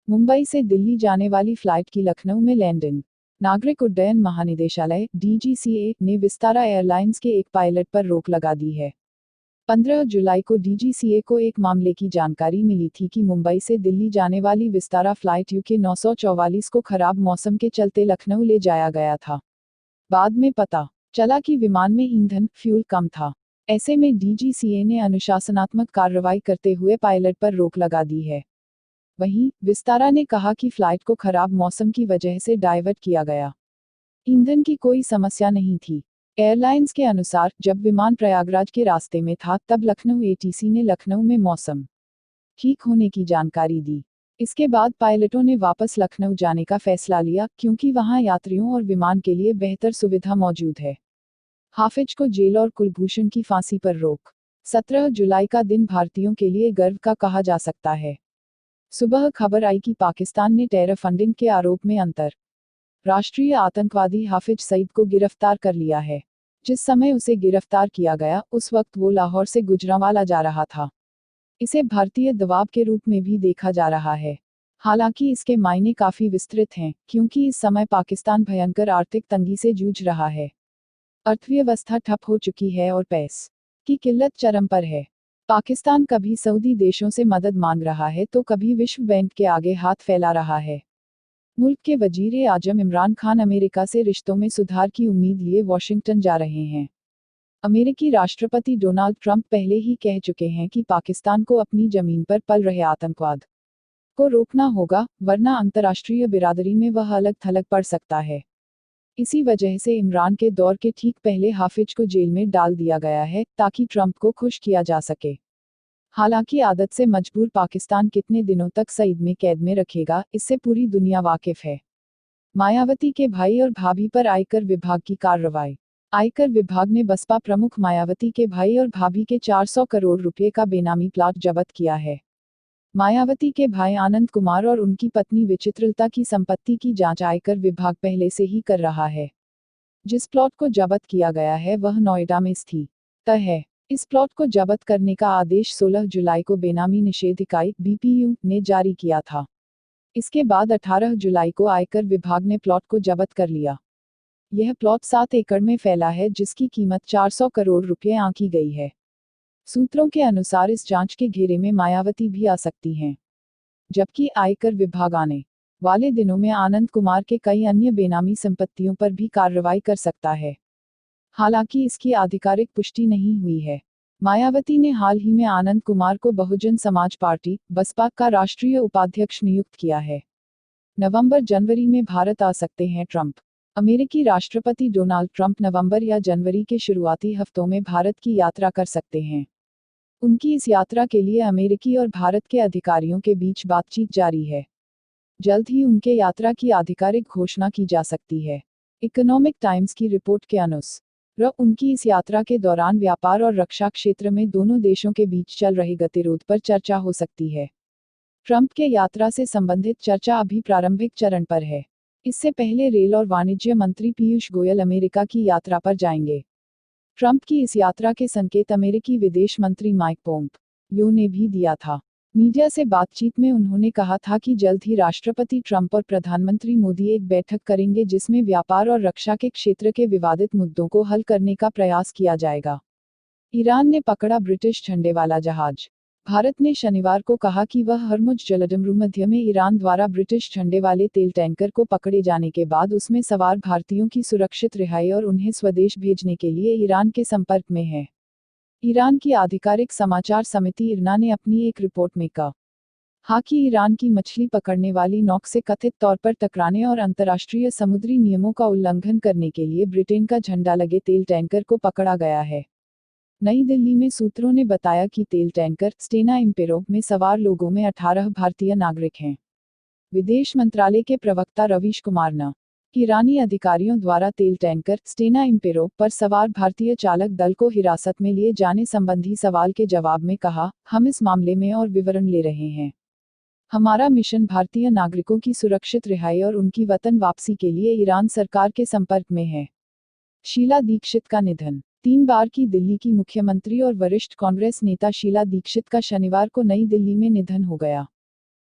S1: मुंबई से दिल्ली जाने वाली फ्लाइट की लखनऊ में लैंडिंग। नागरिक उड्डयन महानिदेशालय (DGCA) ने विस्तारा एयरलाइंस के एक पायलट पर रोक लगा दी है। 15 जुलाई को DGCA को एक मामले की जानकारी मिली थी कि मुंबई से दिल्ली जाने वाली विस्तारा फ्लाइट UK 944 को खराब मौसम के चलते लखनऊ ले जाया गया था। बाद में पता चला कि विमान में ईंधन फ्यूल कम था। ऐसे में DGCA ने अनुशासनात्मक कार्रवाई करते हुए पायलट पर रोक लगा दी है। वहीं विस्तारा ने कहा कि फ्लाइट को खराब मौसम की वजह से डाइवर्ट किया गया। ईंधन की कोई समस्या नहीं थी। एयरलाइंस के अनुसार जब विमान प्रयागराज के रास्ते में था तब लखनऊ ATC ने लखनऊ में मौसम ठीक होने की जानकारी दी। इसके बाद पायलटों ने वापस लखनऊ जाने का फैसला लिया, क्योंकि वहां यात्रियों और विमान के लिए बेहतर सुविधा मौजूद है। हाफिज को जेल और कुलभूषण की फांसी पर रोक। 17 जुलाई का दिन भारतीयों के लिए गर्व का कहा जा सकता है। सुबह खबर आई कि पाकिस्तान ने टेरर फंडिंग के आरोप में राष्ट्रीय आतंकवादी हाफिज सईद को गिरफ्तार कर लिया है। जिस समय उसे गिरफ्तार किया गया उस वक्त वो लाहौर से गुजरांवाला जा रहा था। इसे भारतीय दबाव के रूप में भी देखा जा रहा है। हालांकि इसके मायने काफी विस्तृत हैं, क्योंकि इस समय पाकिस्तान भयंकर आर्थिक तंगी से जूझ रहा है। अर्थव्यवस्था ठप हो चुकी है और पैसे की किल्लत चरम पर है। पाकिस्तान कभी सऊदी देशों से मदद मांग रहा है तो कभी विश्व बैंक के आगे हाथ फैला रहा है। मुल्क के वजीर आजम इमरान खान अमेरिका से रिश्तों में सुधार की उम्मीद लिए वॉशिंगटन जा रहे हैं। अमेरिकी राष्ट्रपति डोनाल्ड ट्रंप पहले ही कह चुके हैं कि पाकिस्तान को अपनी जमीन पर पल रहे आतंकवाद को रोकना होगा, वरना अंतर्राष्ट्रीय बिरादरी में वह अलग थलग पड़ सकता है। इसी वजह से इमरान के दौर के ठीक पहले हाफिज को जेल में डाल दिया गया है, ताकि ट्रंप को खुश किया जा सके। हालांकि आदत से मजबूर पाकिस्तान कितने दिनों तक सईद में कैद में रखेगा, इससे पूरी दुनिया वाकिफ है। मायावती के भाई और भाभी पर आयकर विभाग की कार्रवाई। आयकर विभाग ने बसपा प्रमुख मायावती के भाई और भाभी के 400 करोड़ रुपए का बेनामी प्लाट जब्त किया है। मायावती के भाई आनंद कुमार और उनकी पत्नी विचित्रलता की संपत्ति की जांच आयकर विभाग पहले से ही कर रहा है। जिस प्लॉट को जब्त किया गया है वह नोएडा में स्थित है। इस प्लॉट को जब्त करने का आदेश 16 जुलाई को बेनामी निषेध इकाई BPU ने जारी किया था। इसके बाद 18 जुलाई को आयकर विभाग ने प्लॉट को जब्त कर लिया। यह प्लॉट 7 एकड़ में फैला है, जिसकी कीमत 400 करोड़ रुपए आंकी गई है। सूत्रों के अनुसार इस जांच के घेरे में मायावती भी आ सकती हैं, जबकि आयकर विभाग आने वाले दिनों में आनंद कुमार के कई अन्य बेनामी संपत्तियों पर भी कार्रवाई कर सकता है। हालांकि इसकी आधिकारिक पुष्टि नहीं हुई है। मायावती ने हाल ही में आनंद कुमार को बहुजन समाज पार्टी बसपा का राष्ट्रीय उपाध्यक्ष नियुक्त किया है। नवंबर-जनवरी में भारत आ सकते हैं ट्रंप। अमेरिकी राष्ट्रपति डोनाल्ड ट्रंप नवंबर या जनवरी के शुरुआती हफ्तों में भारत की यात्रा कर सकते हैं। उनकी इस यात्रा के लिए अमेरिकी और भारत के अधिकारियों के बीच बातचीत जारी है। जल्द ही उनके यात्रा की आधिकारिक घोषणा की जा सकती है। इकोनॉमिक टाइम्स की रिपोर्ट के अनुसार उनकी इस यात्रा के दौरान व्यापार और रक्षा क्षेत्र में दोनों देशों के बीच चल रहे गतिरोध पर चर्चा हो सकती है। ट्रंप के यात्रा से संबंधित चर्चा अभी प्रारंभिक चरण पर है। इससे पहले रेल और वाणिज्य मंत्री पीयूष गोयल अमेरिका की यात्रा पर जाएंगे। ट्रंप की इस यात्रा के संकेत अमेरिकी विदेश मंत्री माइक पोम्पियो ने भी दिया था। मीडिया से बातचीत में उन्होंने कहा था कि जल्द ही राष्ट्रपति ट्रंप और प्रधानमंत्री मोदी एक बैठक करेंगे जिसमें व्यापार और रक्षा के क्षेत्र के विवादित मुद्दों को हल करने का प्रयास किया जाएगा। ईरान ने पकड़ा ब्रिटिश झंडे वाला जहाज। भारत ने शनिवार को कहा कि वह हर्मुज जलसंधि में ईरान द्वारा ब्रिटिश झंडे वाले तेल टैंकर को पकड़े जाने के बाद उसमें सवार भारतीयों की सुरक्षित रिहाई और उन्हें स्वदेश भेजने के लिए ईरान के संपर्क में है। ईरान की आधिकारिक समाचार समिति इरना ने अपनी एक रिपोर्ट में कहा कि ईरान की मछली पकड़ने वाली नौक से कथित तौर पर टकराने और अंतर्राष्ट्रीय समुद्री नियमों का उल्लंघन करने के लिए ब्रिटेन का झंडा लगे तेल टैंकर को पकड़ा गया है। नई दिल्ली में सूत्रों ने बताया कि तेल टैंकर स्टेना इम्पेरो में सवार लोगों में 18 भारतीय नागरिक हैं। विदेश मंत्रालय के प्रवक्ता रवीश कुमार ने ईरानी अधिकारियों द्वारा तेल टैंकर स्टेना इम्पेरो पर सवार भारतीय चालक दल को हिरासत में लिए जाने संबंधी सवाल के जवाब में कहा, हम इस मामले में और विवरण ले रहे हैं। हमारा मिशन भारतीय नागरिकों की सुरक्षित रिहाई और उनकी वतन वापसी के लिए ईरान सरकार के संपर्क में है। शीला दीक्षित का निधन। 3 बार की दिल्ली की मुख्यमंत्री और वरिष्ठ कांग्रेस नेता शीला दीक्षित का शनिवार को नई दिल्ली में निधन हो गया।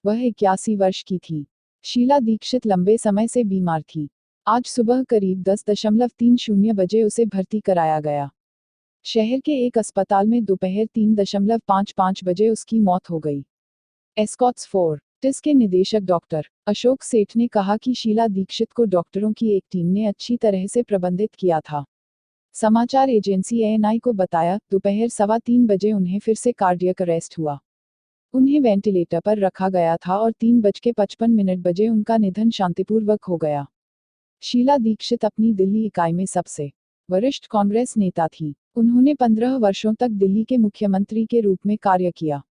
S1: वह 81 वर्ष की थी। शीला दीक्षित लंबे समय से बीमार थी। आज सुबह करीब 10:30 बजे उसे भर्ती कराया गया। शहर के एक अस्पताल में दोपहर 3:55 बजे उसकी मौत हो गई। एस्कॉट्स फोर्टिस के निदेशक डॉक्टर अशोक सेठ ने कहा कि शीला दीक्षित को डॉक्टरों की एक टीम ने अच्छी तरह से प्रबंधित किया था। समाचार एजेंसी एएनआई को बताया, दोपहर 3:15 बजे उन्हें फिर से कार्डियक अरेस्ट हुआ। उन्हें वेंटिलेटर पर रखा गया था और 3:55 बजे उनका निधन शांतिपूर्वक हो गया। शीला दीक्षित अपनी दिल्ली इकाई में सबसे वरिष्ठ कांग्रेस नेता थी। उन्होंने 15 वर्षों तक दिल्ली के मुख्यमंत्री के रूप में कार्य किया।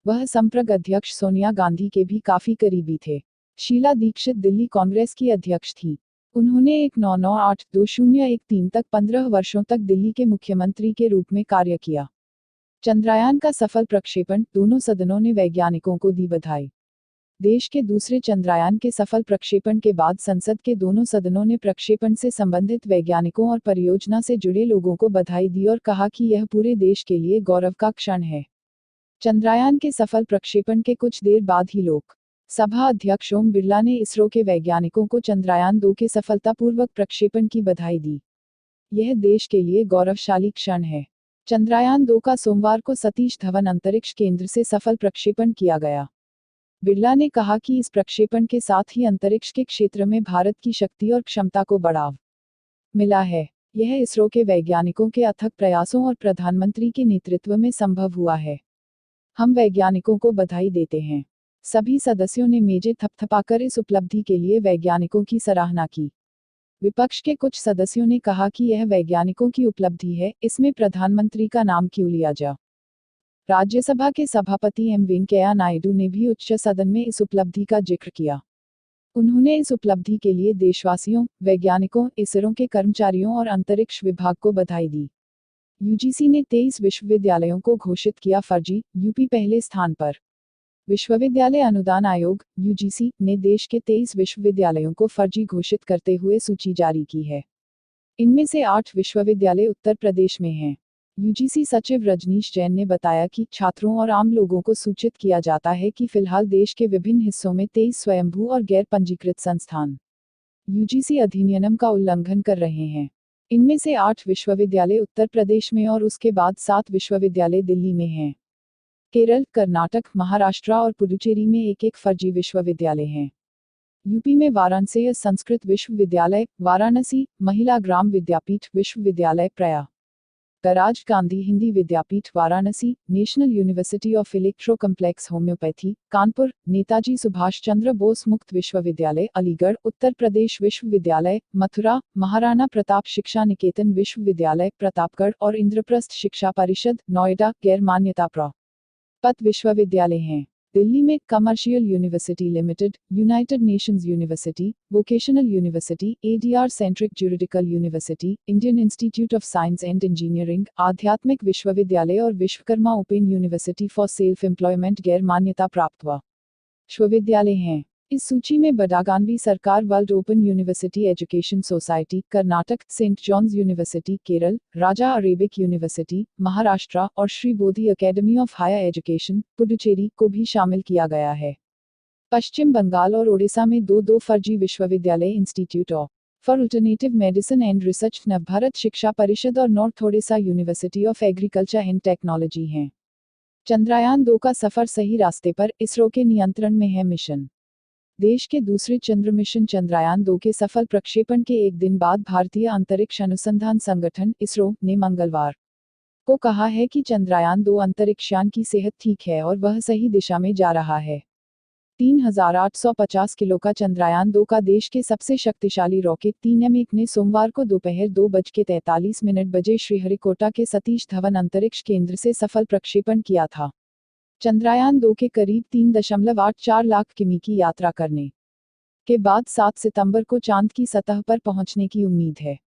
S1: वह संप्रग अध्यक्ष सोनिया गांधी के भी काफी करीबी थे। शीला दीक्षित दिल्ली कांग्रेस की अध्यक्ष थी। उन्होंने 1998-2013 तक 15 वर्षों तक दिल्ली के मुख्यमंत्री के रूप में कार्य किया। चंद्रयान का सफल प्रक्षेपण, दोनों सदनों ने वैज्ञानिकों को दी बधाई। देश के दूसरे चंद्रयान के सफल प्रक्षेपण के बाद संसद के दोनों सदनों ने प्रक्षेपण से संबंधित वैज्ञानिकों और परियोजना से जुड़े लोगों को बधाई दी और कहा कि यह पूरे देश के लिए गौरव का क्षण है। चंद्रयान के सफल प्रक्षेपण के कुछ देर बाद ही लोकसभा अध्यक्ष ओम बिरला ने इसरो के वैज्ञानिकों को चंद्रयान 2 के सफलतापूर्वक प्रक्षेपण की बधाई दी। यह देश के लिए गौरवशाली क्षण है। चंद्रयान 2 का सोमवार को सतीश धवन अंतरिक्ष केंद्र से सफल प्रक्षेपण किया गया। बिरला ने कहा कि इस प्रक्षेपण के साथ ही अंतरिक्ष के क्षेत्र में भारत की शक्ति और क्षमता को बढ़ावा मिला है। यह इसरो के वैज्ञानिकों के अथक प्रयासों और प्रधानमंत्री के नेतृत्व में संभव हुआ है। हम वैज्ञानिकों को बधाई देते हैं। सभी सदस्यों ने मेजें थपथपाकर इस उपलब्धि के लिए वैज्ञानिकों की सराहना की। विपक्ष के कुछ सदस्यों ने कहा कि यह वैज्ञानिकों की उपलब्धि है, इसमें प्रधानमंत्री का नाम क्यों लिया जा। राज्यसभा के सभापति एम वेंकैया नायडू ने भी उच्च सदन में इस उपलब्धि का जिक्र किया। उन्होंने इस उपलब्धि के लिए देशवासियों, वैज्ञानिकों, इसरो के कर्मचारियों और अंतरिक्ष विभाग को बधाई दी। यूजीसी ने 23 विश्वविद्यालयों को घोषित किया फर्जी, यूपी पहले स्थान पर। विश्वविद्यालय अनुदान आयोग यूजीसी ने देश के 23 विश्वविद्यालयों को फर्जी घोषित करते हुए सूची जारी की है। इनमें से 8 विश्वविद्यालय उत्तर प्रदेश में हैं। यूजीसी सचिव रजनीश जैन ने बताया कि छात्रों और आम लोगों को सूचित किया जाता है कि फिलहाल देश के विभिन्न हिस्सों में 23 स्वयंभू और गैर पंजीकृत संस्थान यूजीसी अधिनियम का उल्लंघन कर रहे हैं। इनमें से 8 विश्वविद्यालय उत्तर प्रदेश में और उसके बाद 7 विश्वविद्यालय दिल्ली में हैं। केरल, कर्नाटक, महाराष्ट्र और पुडुचेरी में एक-एक फर्जी विश्वविद्यालय हैं। यूपी में वाराणसी संस्कृत विश्वविद्यालय, वाराणसी महिला Gram Vidyapith Vishwavidyalaya Prayag, Raj Gandhi Hindi Vidyapith Varanasi, national university of electro complex homeopathy Kanpur, Netaji Subhash Chandra Bose मुक्त विश्वविद्यालय अलीगढ़ उत्तर प्रदेश विश्वविद्यालय मथुरा, महाराणा प्रताप शिक्षा निकेतन विश्वविद्यालय प्रतापगढ़ और इंद्रप्रस्थ शिक्षा परिषद नोएडा गैर मान्यता प्राप्त विश्वविद्यालय हैं। दिल्ली में commercial university limited, United Nations university, vocational university, ADR centric juridical university, Indian institute of science and engineering, आध्यात्मिक विश्वविद्यालय और Vishwakarma open university for self employment गैर मान्यता प्राप्त विश्वविद्यालय हैं। इस सूची में Badaganvi Sarkar world open university education society Karnataka, saint John's university Kerala, Raja Arabic university Maharashtra और Shri Bodhi academy of higher education Puducherry को भी शामिल किया गया है। पश्चिम बंगाल और ओडिशा में दो फर्जी विश्वविद्यालय institute for alternative medicine and research Navbharat शिक्षा परिषद और north Odisha university of agriculture and technology हैं। चंद्रयान 2 का सफर सही रास्ते पर, इसरो के नियंत्रण में है मिशन। देश के दूसरे चंद्र मिशन चंद्रयान 2 के सफल प्रक्षेपण के एक दिन बाद भारतीय अंतरिक्ष अनुसंधान संगठन इसरो ने मंगलवार को कहा है कि चंद्रयान 2 अंतरिक्षयान की सेहत ठीक है और वह सही दिशा में जा रहा है। 3850 किलो का चंद्रयान 2 का देश के सबसे शक्तिशाली रॉकेट 3M1 ने सोमवार को दोपहर 2:43 बजे श्रीहरिकोटा के सतीश धवन अंतरिक्ष केंद्र से सफल प्रक्षेपण किया था। चंद्रयान 2 के करीब 3.84 लाख किमी की यात्रा करने के बाद 7 सितंबर को चांद की सतह पर पहुंचने की उम्मीद है।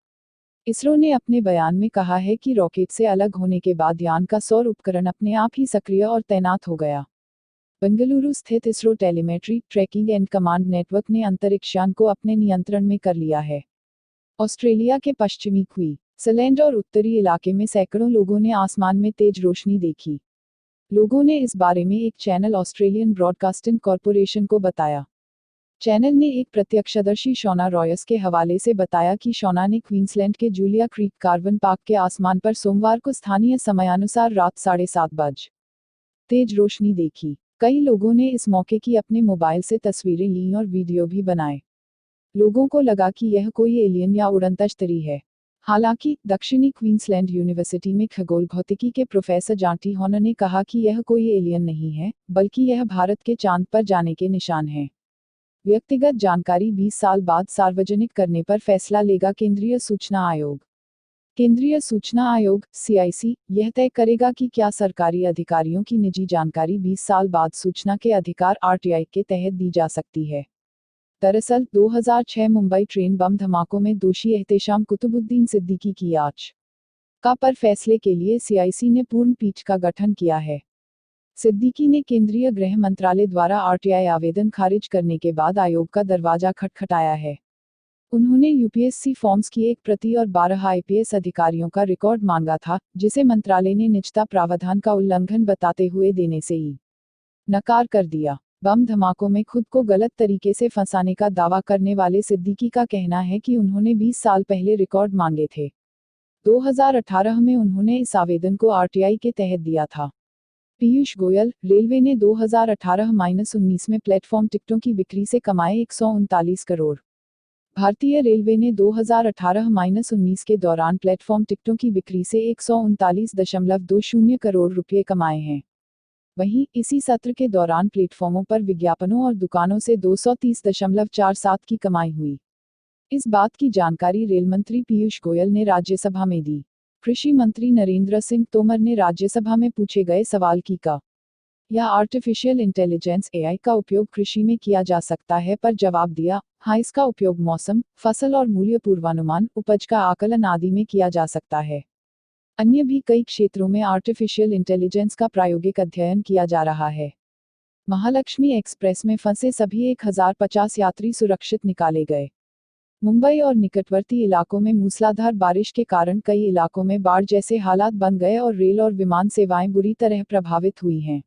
S1: इसरो ने अपने बयान में कहा है कि रॉकेट से अलग होने के बाद यान का सौर उपकरण अपने आप ही सक्रिय और तैनात हो गया। बेंगलुरु स्थित ISRO telemetry, tracking and command network ने अंतरिक्षयान को अपने नियंत्रण में कर लिया है। ऑस्ट्रेलिया के पश्चिमी क्वींसलैंड और उत्तरी इलाके में सैकड़ों लोगों ने आसमान में तेज रोशनी देखी। लोगों ने इस बारे में एक चैनल ऑस्ट्रेलियन ब्रॉडकास्टिंग कॉरपोरेशन को बताया। चैनल ने एक प्रत्यक्षदर्शी शोना रॉयस के हवाले से बताया कि शोना ने क्वींसलैंड के जूलिया क्रीक कार्वन पार्क के आसमान पर सोमवार को स्थानीय समयानुसार रात 7:30 बजे तेज रोशनी देखी। कई लोगों ने इस मौके की अपने मोबाइल से तस्वीरें लीं और वीडियो भी बनाए। लोगों को लगा कि यह कोई एलियन या उड़न तश्तरी है। हालांकि दक्षिणी क्वींसलैंड यूनिवर्सिटी में खगोल भौतिकी के प्रोफेसर जांटी हॉर्नर ने कहा कि यह कोई एलियन नहीं है, बल्कि यह भारत के चांद पर जाने के निशान हैं। व्यक्तिगत जानकारी 20 साल बाद सार्वजनिक करने पर फैसला लेगा केंद्रीय सूचना आयोग। केंद्रीय सूचना आयोग (CIC) यह तय करेगा कि क्या सरकारी अधिकारियों की निजी जानकारी 20 साल बाद सूचना के अधिकार RTI के तहत दी जा सकती है। दरअसल 2006 मुंबई ट्रेन बम धमाकों में दोषी एहतेशाम कुतुबुद्दीन सिद्दीकी की याचिका पर फैसले के लिए CIC ने पूर्ण पीठ का गठन किया है। सिद्दीकी ने केंद्रीय गृह मंत्रालय द्वारा RTI आवेदन खारिज करने के बाद आयोग का दरवाजा खटखटाया है। उन्होंने UPSC फॉर्म्स की एक प्रति और 12 IPS अधिकारियों का रिकॉर्ड मांगा था, जिसे मंत्रालय ने निजता प्रावधान का उल्लंघन बताते हुए देने से नकार कर दिया। बम धमाकों में खुद को गलत तरीके से फंसाने का दावा करने वाले सिद्दीकी का कहना है कि उन्होंने 20 साल पहले रिकॉर्ड मांगे थे। 2018 में उन्होंने इस आवेदन को RTI के तहत दिया था। पीयूष गोयल, रेलवे ने 2018-19 में प्लेटफॉर्म टिकटों की बिक्री से कमाए 139 करोड़। भारतीय रेलवे ने 2018-19 के दौरान प्लेटफॉर्म टिकटों की बिक्री से 139.20 करोड़ रुपये कमाए हैं। वहीं इसी सत्र के दौरान प्लेटफॉर्मों पर विज्ञापनों और दुकानों से 230.47 की कमाई हुई। इस बात की जानकारी रेल मंत्री पीयूष गोयल ने राज्यसभा में दी। कृषि मंत्री नरेंद्र सिंह तोमर ने राज्यसभा में पूछे गए सवाल की या आर्टिफिशियल इंटेलिजेंस AI का उपयोग कृषि में किया जा सकता है पर जवाब दिया, हाँ, इसका उपयोग मौसम, फसल और मूल्य पूर्वानुमान, उपज का आकलन आदि में किया जा सकता है। अन्य भी कई क्षेत्रों में आर्टिफिशियल इंटेलिजेंस का प्रायोगिक अध्ययन किया जा रहा है। महालक्ष्मी एक्सप्रेस में फंसे सभी 1050 यात्री सुरक्षित निकाले गए। मुंबई और निकटवर्ती इलाकों में मूसलाधार बारिश के कारण कई इलाकों में बाढ़ जैसे हालात बन गए और रेल और विमान सेवाएं बुरी तरह प्रभावित हुई हैं।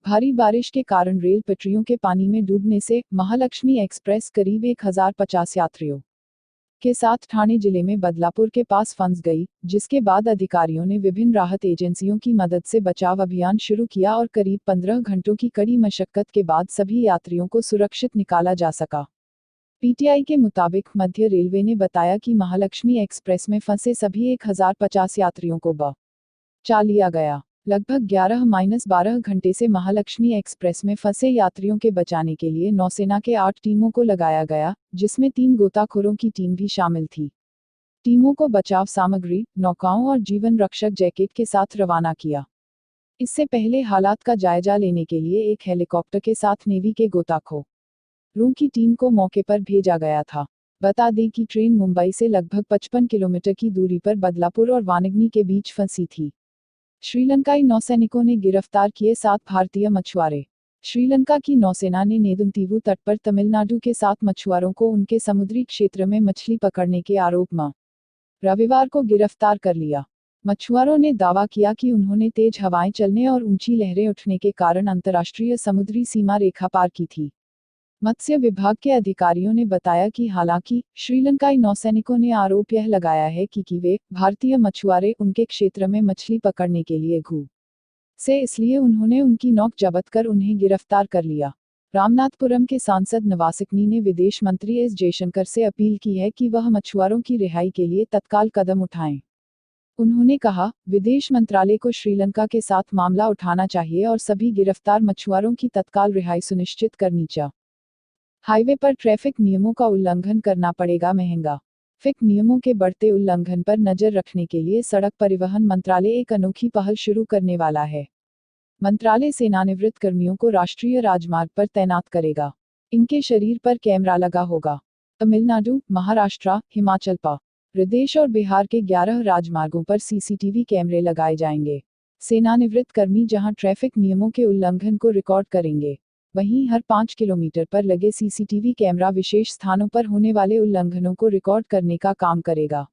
S1: भारी बारिश के कारण रेल पटरियों के पानी में डूबने से महालक्ष्मी एक्सप्रेस करीब 1050 यात्रियों के साथ ठाणे जिले में बदलापुर के पास फंस गई, जिसके बाद अधिकारियों ने विभिन्न राहत एजेंसियों की मदद से बचाव अभियान शुरू किया और करीब 15 घंटों की कड़ी मशक्कत के बाद सभी यात्रियों को सुरक्षित निकाला जा सका। पीटीआई के मुताबिक मध्य रेलवे ने बताया कि महालक्ष्मी एक्सप्रेस में फंसे सभी 1050 यात्रियों को बचा लिया गया। लगभग 11-12 घंटे से महालक्ष्मी एक्सप्रेस में फंसे यात्रियों के बचाने के लिए नौसेना के 8 टीमों को लगाया गया, जिसमें 3 गोताखोरों की टीम भी शामिल थी। टीमों को बचाव सामग्री, नौकाओं और जीवन रक्षक जैकेट के साथ रवाना किया। इससे पहले हालात का जायजा लेने के लिए एक हेलीकॉप्टर के साथ नेवी के गोताखोरों की टीम को मौके पर भेजा गया था। बता दें कि ट्रेन मुंबई से लगभग 55 किलोमीटर की दूरी पर बदलापुर और वानगनी के बीच फंसी थी। श्रीलंकाई नौसैनिकों ने गिरफ्तार किए 7 भारतीय मछुआरे। श्रीलंका की नौसेना ने नेदुंतीवु तट पर तमिलनाडु के 7 मछुआरों को उनके समुद्री क्षेत्र में मछली पकड़ने के आरोप में रविवार को गिरफ्तार कर लिया। मछुआरों ने दावा किया कि उन्होंने तेज हवाएं चलने और ऊंची लहरें उठने के कारण अंतर्राष्ट्रीय समुद्री सीमा रेखा पार की थी। मत्स्य विभाग के अधिकारियों ने बताया कि हालांकि श्रीलंकाई नौसैनिकों ने आरोप यह लगाया है कि वे भारतीय मछुआरे उनके क्षेत्र में मछली पकड़ने के लिए घुसे, इसलिए उन्होंने उनकी नौक जब्त कर उन्हें गिरफ्तार कर लिया। रामनाथपुरम के सांसद नवासिकनी ने विदेश मंत्री एस जयशंकर से अपील की है कि वह मछुआरों की रिहाई के लिए तत्काल कदम उठाएं। उन्होंने कहा, विदेश मंत्रालय को श्रीलंका के साथ मामला उठाना चाहिए और सभी गिरफ्तार मछुआरों की तत्काल रिहाई सुनिश्चित करनी चाहिए। हाईवे पर ट्रैफिक नियमों का उल्लंघन करना पड़ेगा महंगा। ट्रैफिक नियमों के बढ़ते उल्लंघन पर नजर रखने के लिए सड़क परिवहन मंत्रालय एक अनोखी पहल शुरू करने वाला है। मंत्रालय सेवानिवृत्त कर्मियों को राष्ट्रीय राजमार्ग पर तैनात करेगा। इनके शरीर पर कैमरा लगा होगा। तमिलनाडु, महाराष्ट्र, हिमाचल प्रदेश और बिहार के 11 राजमार्गों पर सीसीटीवी कैमरे लगाए जाएंगे। सेवानिवृत्त कर्मी जहां ट्रैफिक नियमों के उल्लंघन को रिकॉर्ड करेंगे, वहीं हर 5 किलोमीटर पर लगे सीसीटीवी कैमरा विशेष स्थानों पर होने वाले उल्लंघनों को रिकॉर्ड करने का काम करेगा।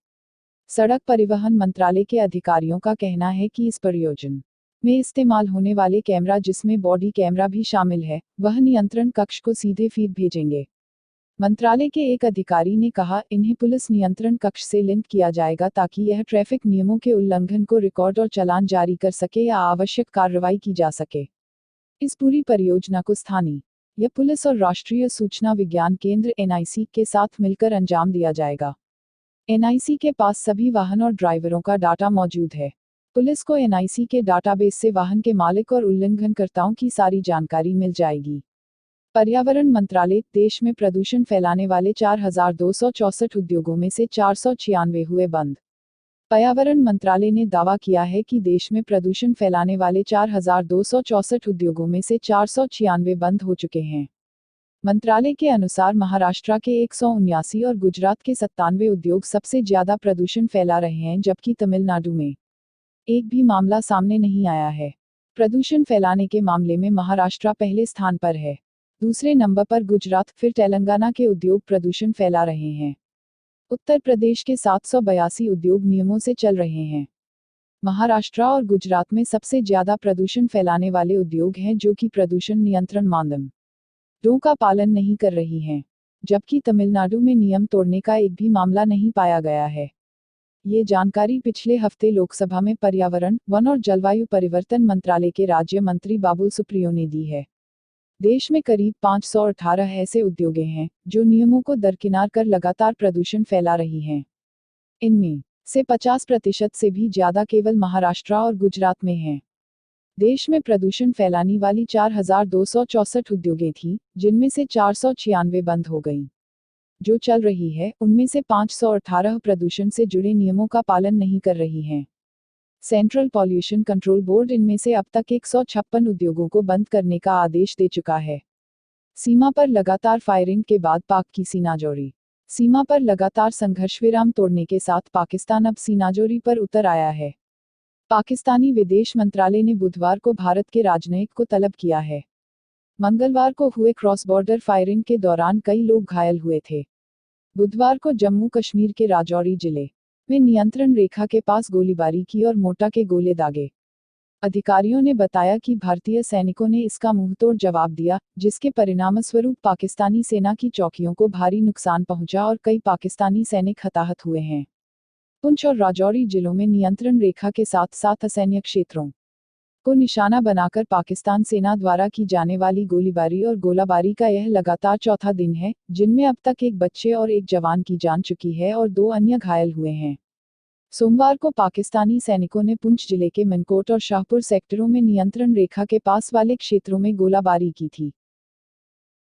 S1: सड़क परिवहन मंत्रालय के अधिकारियों का कहना है कि इस परियोजना में इस्तेमाल होने वाले कैमरा, जिसमें बॉडी कैमरा भी शामिल है, वह नियंत्रण कक्ष को सीधे फीड भेजेंगे। मंत्रालय के एक अधिकारी ने कहा, इन्हें पुलिस नियंत्रण कक्ष से लिंक किया जाएगा ताकि यह ट्रैफिक नियमों के उल्लंघन को रिकॉर्ड और चालान जारी कर सके या आवश्यक कार्रवाई की जा सके। इस पूरी परियोजना को स्थानीय पुलिस और राष्ट्रीय सूचना विज्ञान केंद्र एनआईसी के साथ मिलकर अंजाम दिया जाएगा। एनआईसी के पास सभी वाहन और ड्राइवरों का डाटा मौजूद है। पुलिस को एनआईसी के डाटाबेस से वाहन के मालिक और उल्लंघनकर्ताओं की सारी जानकारी मिल जाएगी। पर्यावरण मंत्रालय, देश में प्रदूषण फैलाने वाले 4264 उद्योगों में से 496 हुए बंद। पर्यावरण मंत्रालय ने दावा किया है कि देश में प्रदूषण फैलाने वाले 4264 उद्योगों में से 496 बंद हो चुके हैं। मंत्रालय के अनुसार महाराष्ट्र के 179 और गुजरात के 97 उद्योग सबसे ज्यादा प्रदूषण फैला रहे हैं, जबकि तमिलनाडु में एक भी मामला सामने नहीं आया है। प्रदूषण फैलाने के मामले में महाराष्ट्र पहले स्थान पर है। दूसरे नंबर पर गुजरात, फिर तेलंगाना के उद्योग प्रदूषण फैला रहे हैं। उत्तर प्रदेश के 782 उद्योग नियमों से चल रहे हैं। महाराष्ट्र और गुजरात में सबसे ज्यादा प्रदूषण फैलाने वाले उद्योग हैं जो कि प्रदूषण नियंत्रण मानदंडों का पालन नहीं कर रही हैं, जबकि तमिलनाडु में नियम तोड़ने का एक भी मामला नहीं पाया गया है। ये जानकारी पिछले हफ्ते लोकसभा में पर्यावरण, वन और जलवायु परिवर्तन मंत्रालय के राज्य मंत्री बाबुल सुप्रियो ने दी है। देश में करीब 518 ऐसे उद्योग हैं जो नियमों को दरकिनार कर लगातार प्रदूषण फैला रही हैं। इनमें से 50% से भी ज्यादा केवल महाराष्ट्र और गुजरात में हैं। देश में प्रदूषण फैलाने वाली 4264 उद्योगें थीं, जिनमें से 496 बंद हो गईं। जो चल रही है, उनमें से 518 प्रदूषण से जुड़े नियमों का पालन नहीं कर रही हैं। सेंट्रल पॉल्यूशन कंट्रोल बोर्ड इनमें से अब तक 156 उद्योगों को बंद करने का आदेश दे चुका है। सीमा पर लगातार फायरिंग के बाद पाक की सीनाजोरी। सीमा पर लगातार संघर्ष विराम तोड़ने के साथ पाकिस्तान अब सीनाजोरी पर उतर आया है। पाकिस्तानी विदेश मंत्रालय ने बुधवार को भारत के राजनयिक को तलब किया है। मंगलवार को हुए क्रॉस बॉर्डर फायरिंग के दौरान कई लोग घायल हुए थे। बुधवार को जम्मू कश्मीर के राजौरी जिले में नियंत्रण रेखा के पास गोलीबारी की और मोटा के गोले दागे। अधिकारियों ने बताया कि भारतीय सैनिकों ने इसका मुंहतोड़ जवाब दिया, जिसके परिणामस्वरूप पाकिस्तानी सेना की चौकियों को भारी नुकसान पहुंचा और कई पाकिस्तानी सैनिक हताहत हुए हैं। पुंछ और राजौरी जिलों में नियंत्रण रेखा के साथ साथ असैन्य क्षेत्रों को निशाना बनाकर पाकिस्तान सेना द्वारा की जाने वाली गोलीबारी और गोलाबारी का यह लगातार चौथा दिन है, जिनमें अब तक एक बच्चे और एक जवान की जान चुकी है और 2 अन्य घायल हुए हैं। सोमवार को पाकिस्तानी सैनिकों ने पुंछ जिले के मनकोट और शाहपुर सेक्टरों में नियंत्रण रेखा के पास वाले क्षेत्रों में गोलाबारी की थी।